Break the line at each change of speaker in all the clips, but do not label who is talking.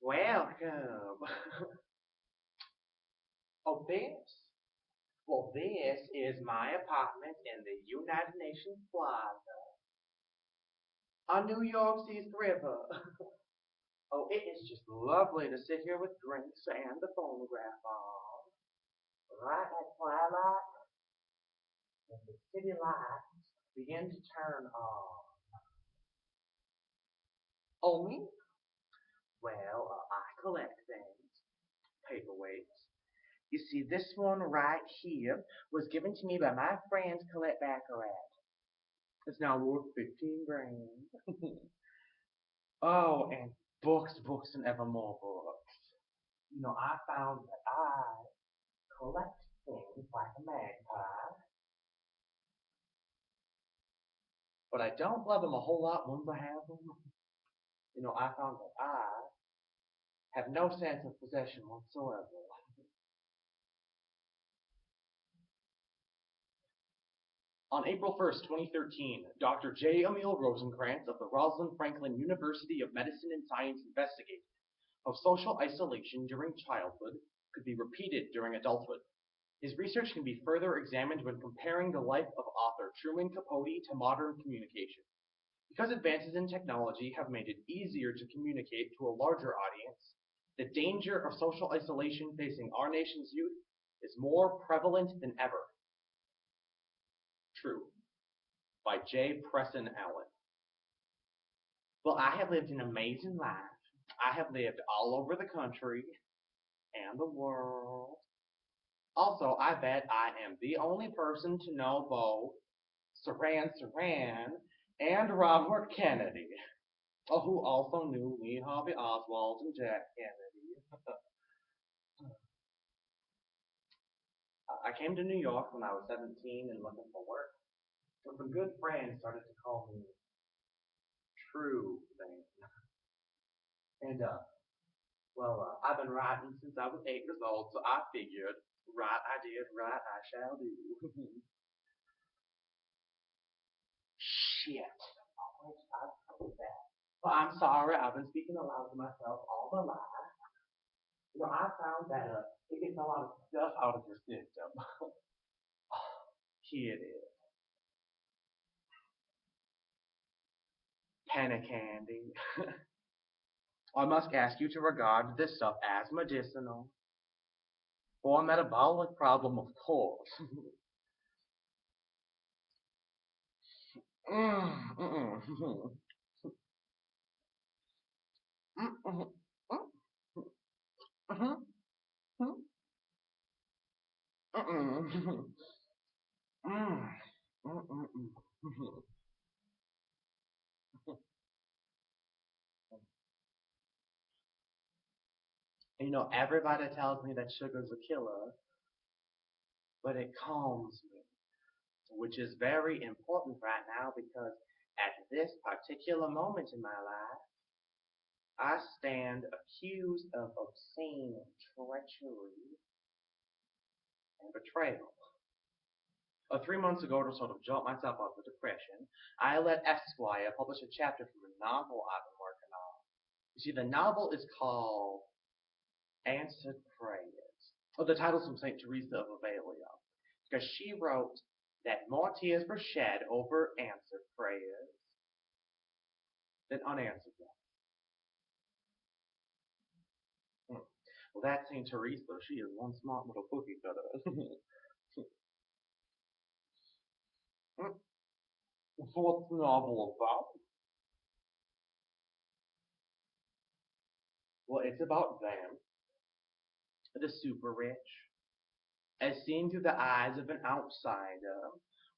Welcome. Oh, this? Well, this is my apartment in the United Nations Plaza on New York City's river. Oh, it is just lovely to sit here with drinks and the phonograph on. Right at twilight, when the city lights begin to turn on. Oh, me? Well, I collect things, paperweights. You see, this one right here was given to me by my friends Colette Baccarat. It's now worth 15 grand. Oh, and books, books, and ever more books. I found that I collect things like a magpie, but I don't love them a whole lot once I have them. I found that I have no sense of possession whatsoever. On April 1st, 2013, Dr. J. Emil Rosenkranz of the Rosalind Franklin University of Medicine and Science investigated how social isolation during childhood could be repeated during adulthood. His research can be further examined when comparing the life of author Truman Capote to modern communication. Because advances in technology have made it easier to communicate to a larger audience, the danger of social isolation facing our nation's youth is more prevalent than ever. True. By J. Presson Allen. Well, I have lived an amazing life. I have lived all over the country and the world. Also, I bet I am the only person to know both Saran and Robert Kennedy, who also knew Lee Harvey Oswald and Jack Kennedy. I came to New York when I was 17 and looking for work. But some good friends started to call me True thing. And, I've been writing since I was 8 years old, so I figured, write I did, write I shall do. Shit. I've told that. Well, I'm sorry, I've been speaking aloud to myself all my life. I found that it gets a lot of stuff out of your system. Here it is. Penny candy. I must ask you to regard this stuff as medicinal. For a metabolic problem, of course. mm, mm, mm, mm, mm, mm, mm, mm, mm, mm. Everybody tells me that sugar's a killer, but it calms me, which is very important right now because at this particular moment in my life, I stand accused of obscene treachery and betrayal. 3 months ago, to sort of jolt myself out of depression, I let Esquire publish a chapter from a novel I've been working on. You see, the novel is called Answered Prayers. The title's from St. Teresa of Avila, because she wrote that more tears were shed over answered prayers than unanswered ones. Well, that St. Teresa, she is one smart little cookie cutter. So what's the novel about? Well, it's about them, the super rich, as seen through the eyes of an outsider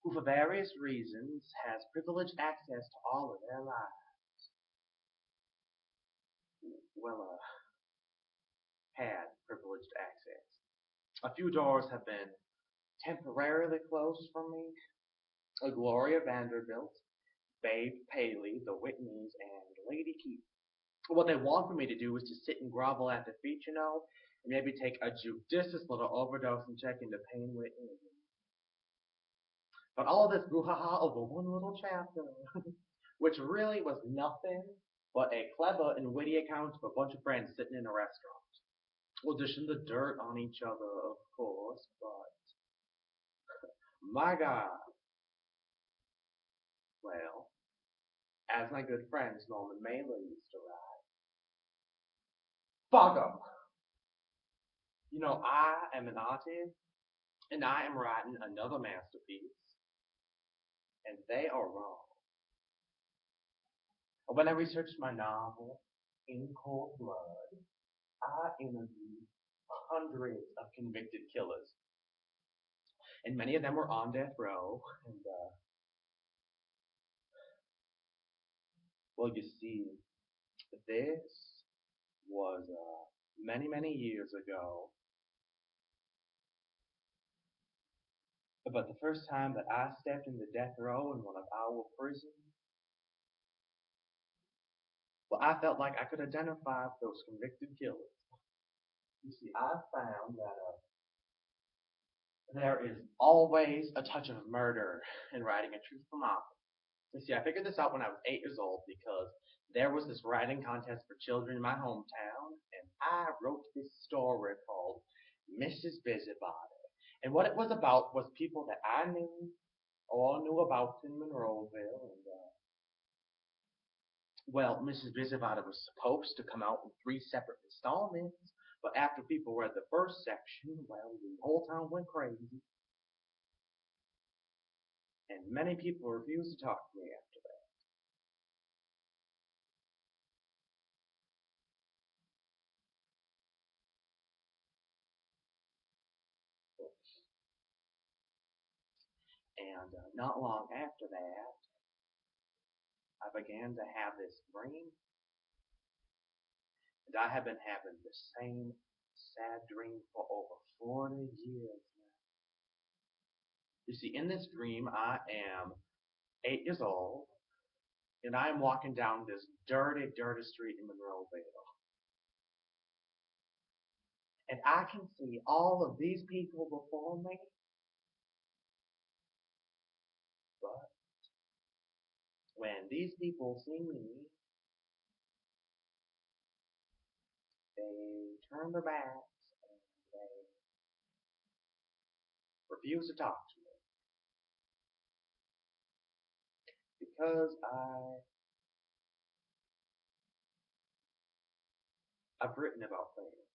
who, for various reasons, has privileged access to all of their lives. Well, had privileged access. A few doors have been temporarily closed for me. Gloria Vanderbilt, Babe Paley, the Whitneys, and Lady Keith. What they want for me to do is to sit and grovel at their feet, and maybe take a judicious little overdose and check into Payne Whitney. But all of this brouhaha over one little chapter, which really was nothing but a clever and witty account of a bunch of friends sitting in a restaurant. Well, dishing the dirt on each other, of course, but my God, well, as my good friend Norman Mailer used to write, fuck 'em. I am an artist, and I am writing another masterpiece, and they are wrong. When I researched my novel, In Cold Blood, I interviewed hundreds of convicted killers, and many of them were on death row. And well, you see, this was many, many years ago. But the first time that I stepped into death row in one of our prisons, well, I felt like I could identify those convicted killers. You see, I found that there is always a touch of murder in writing a truthful novel. You see, I figured this out when I was 8 years old because there was this writing contest for children in my hometown, and I wrote this story called Mrs. Busybody. And what it was about was people that I knew or knew about in Monroeville. And, well, Mrs. Busybody was supposed to come out in 3 separate installments, but after people read the first section, well, the whole town went crazy, and many people refused to talk to me after that. And not long after that, I began to have this dream, and I have been having the same sad dream for over 40 years now. You see, in this dream, I am 8 years old, and I am walking down this dirty, dirty street in Monroeville. And I can see all of these people before me, but when these people see me, they turn their backs and they refuse to talk to me because I've written about things.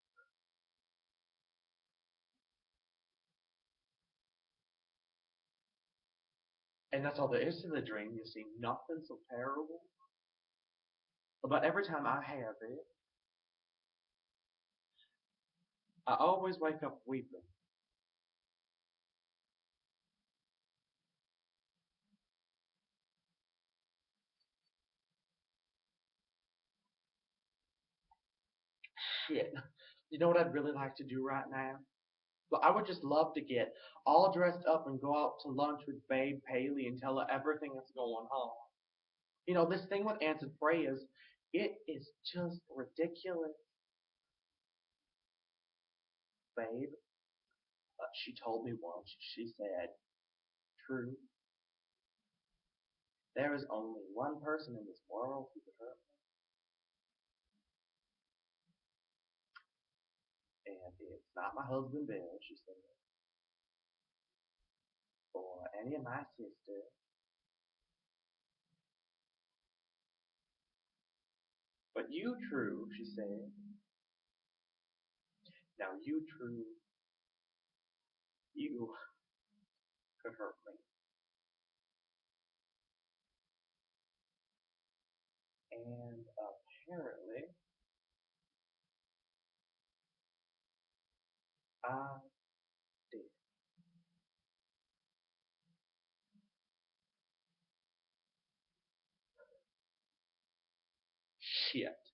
And that's all there is to the dream. You see, nothing so terrible. But every time I have it, I always wake up weeping. Shit. You know what I'd really like to do right now? Well, I would just love to get all dressed up and go out to lunch with Babe Paley and tell her everything that's going on. This thing with answered prayers, it is just ridiculous. Babe, she told me once, she said, True, there is only one person in this world who could hurt me, and it's not my husband Bill, she said, or any of my sisters, but you, True, she said. Now you, True, you could hurt me. And apparently, I did. Shit.